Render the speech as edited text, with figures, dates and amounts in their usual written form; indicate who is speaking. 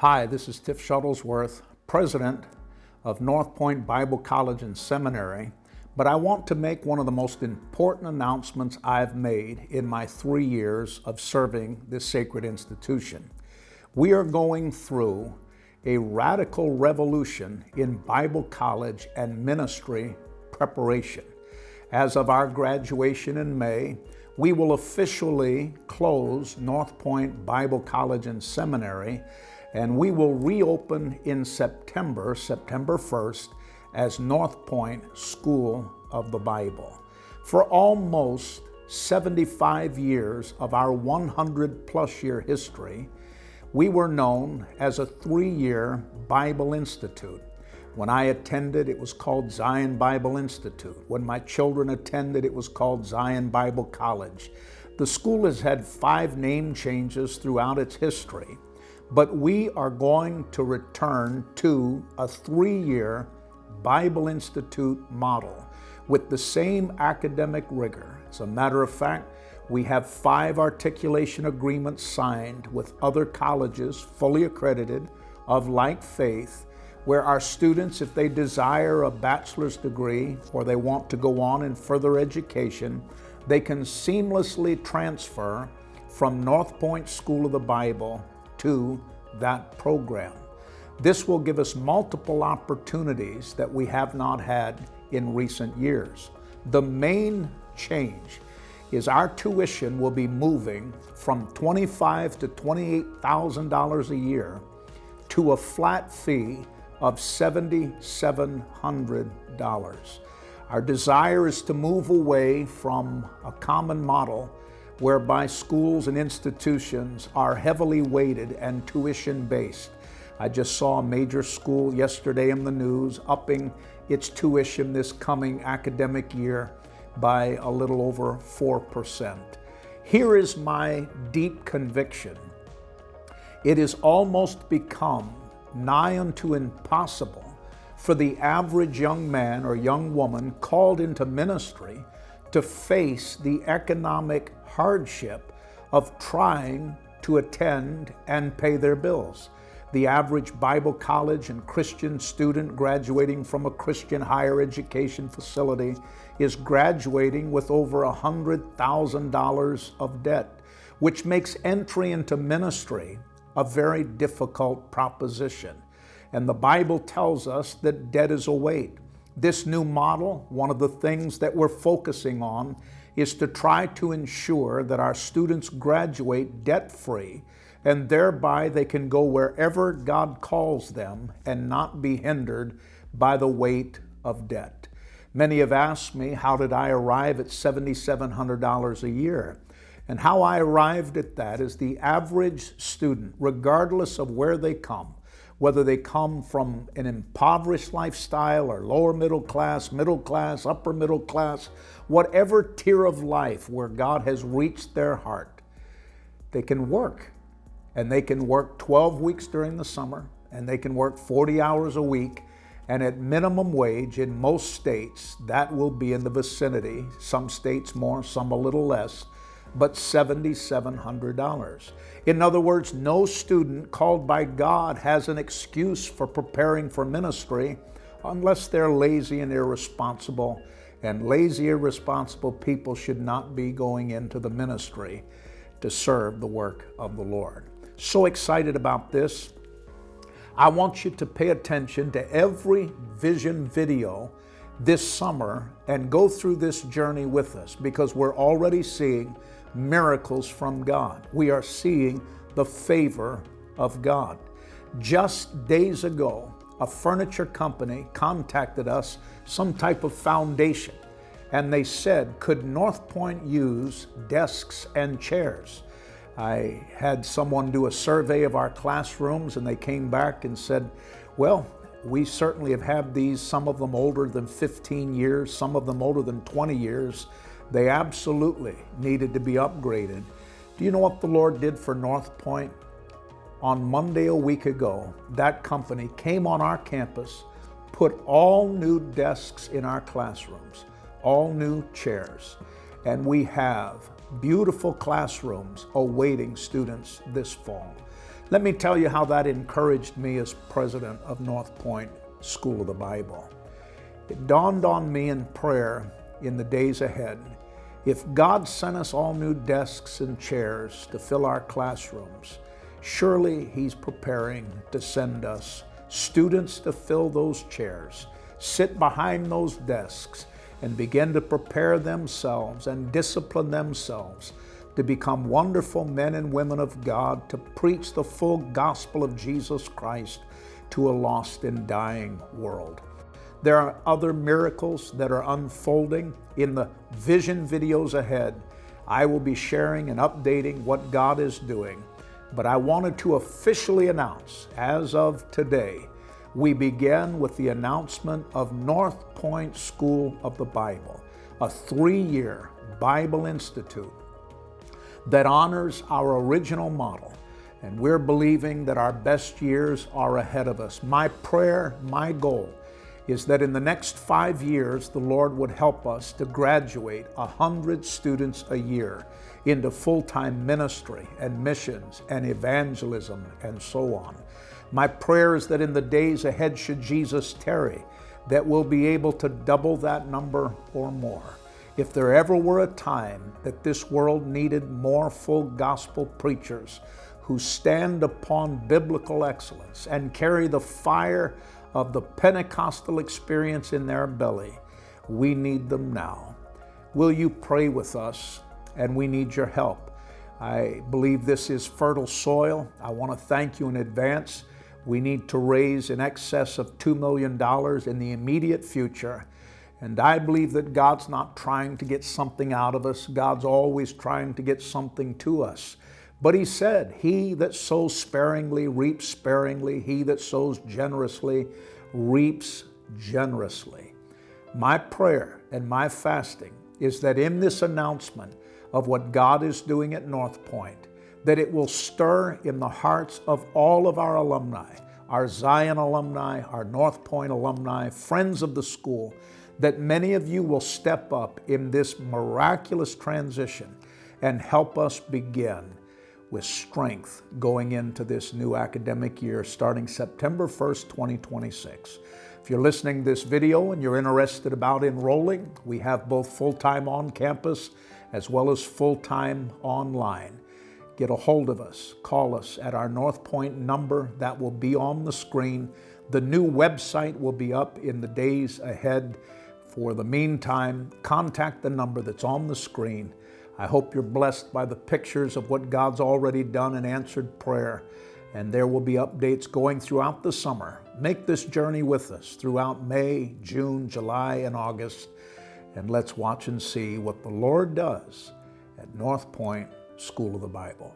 Speaker 1: Hi, this is Tiff Shuttlesworth, President of Northpoint Bible College and Seminary, but I want to make one of the most important announcements I've made in my 3 years of serving this sacred institution. We are going through a radical revolution in Bible college and ministry preparation. As of our graduation in May, we will officially close Northpoint Bible College and Seminary, and we will reopen in September 1st, as Northpoint School of the Bible. For almost 75 years of our 100-plus year history, we were known as a 3-year Bible Institute. When I attended, it was called Zion Bible Institute. When my children attended, it was called Zion Bible College. The school has had 5 name changes throughout its history, but we are going to return to a 3-year Bible Institute model with the same academic rigor. As a matter of fact, we have 5 articulation agreements signed with other colleges, fully accredited, of like faith, where our students, if they desire a bachelor's degree or they want to go on in further education, they can seamlessly transfer from Northpoint School of the Bible to that program. This will give us multiple opportunities that we have not had in recent years. The main change is our tuition will be moving from $25,000 to $28,000 a year to a flat fee of $7,700. Our desire is to move away from a common model whereby schools and institutions are heavily weighted and tuition-based. I just saw a major school yesterday in the news upping its tuition this coming academic year by a little over 4%. Here is my deep conviction. It has almost become nigh unto impossible for the average young man or young woman called into ministry to face the economic hardship of trying to attend and pay their bills. The average Bible college and Christian student graduating from a Christian higher education facility is graduating with over $100,000 of debt, which makes entry into ministry a very difficult proposition. And the Bible tells us that debt is a weight. This new model, one of the things that we're focusing on is to try to ensure that our students graduate debt-free, and thereby they can go wherever God calls them and not be hindered by the weight of debt. Many have asked me, how did I arrive at $7,700 a year? And how I arrived at that is the average student, regardless of where they come, whether they come from an impoverished lifestyle or lower middle class, upper middle class, whatever tier of life where God has reached their heart, they can work. And they can work 12 weeks during the summer, and they can work 40 hours a week. And at minimum wage in most states, that will be in the vicinity, some states more, some a little less, but $7,700. In other words, no student called by God has an excuse for preparing for ministry unless they're lazy and irresponsible. And lazy, irresponsible people should not be going into the ministry to serve the work of the Lord. So excited about this. I want you to pay attention to every vision video this summer and go through this journey with us, because we're already seeing miracles from God. We are seeing the favor of God. Just days ago, a furniture company contacted us, some type of foundation, and they said, could Northpoint use desks and chairs? I had someone do a survey of our classrooms, and they came back and said, well, we certainly have had these, some of them older than 15 years, some of them older than 20 years. They absolutely needed to be upgraded. Do you know what the Lord did for Northpoint? On Monday a week ago, that company came on our campus, put all new desks in our classrooms, all new chairs, and we have beautiful classrooms awaiting students this fall. Let me tell you how that encouraged me as president of Northpoint School of the Bible. It dawned on me in prayer in the days ahead, if God sent us all new desks and chairs to fill our classrooms, surely He's preparing to send us students to fill those chairs, sit behind those desks, and begin to prepare themselves and discipline themselves to become wonderful men and women of God, to preach the full gospel of Jesus Christ to a lost and dying world. There are other miracles that are unfolding in the vision videos ahead. I will be sharing and updating what God is doing, but I wanted to officially announce, as of today, we begin with the announcement of Northpoint School of the Bible, a 3-year Bible Institute that honors our original model, and we're believing that our best years are ahead of us. My prayer, my goal, is that in the next 5 years, the Lord would help us to graduate 100 students a year into full-time ministry and missions and evangelism and so on. My prayer is that in the days ahead, should Jesus tarry, that we'll be able to double that number or more. If there ever were a time that this world needed more full gospel preachers who stand upon biblical excellence and carry the fire of the Pentecostal experience in their belly, we need them now. Will you pray with us? And we need your help. I believe this is fertile soil. I want to thank you in advance. We need to raise in excess of $2 million in the immediate future. And I believe that God's not trying to get something out of us. God's always trying to get something to us. But He said, he that sows sparingly reaps sparingly. He that sows generously reaps generously. My prayer and my fasting is that in this announcement of what God is doing at Northpoint, that it will stir in the hearts of all of our alumni, our Zion alumni, our Northpoint alumni, friends of the school, that many of you will step up in this miraculous transition and help us begin with strength going into this new academic year starting September 1st, 2026. If you're listening to this video and you're interested about enrolling, we have both full-time on campus as well as full-time online. Get a hold of us. Call us at our Northpoint number that will be on the screen. The new website will be up in the days ahead. For the meantime, contact the number that's on the screen. I hope you're blessed by the pictures of what God's already done in answered prayer. And there will be updates going throughout the summer. Make this journey with us throughout May, June, July, and August. And let's watch and see what the Lord does at Northpoint School of the Bible.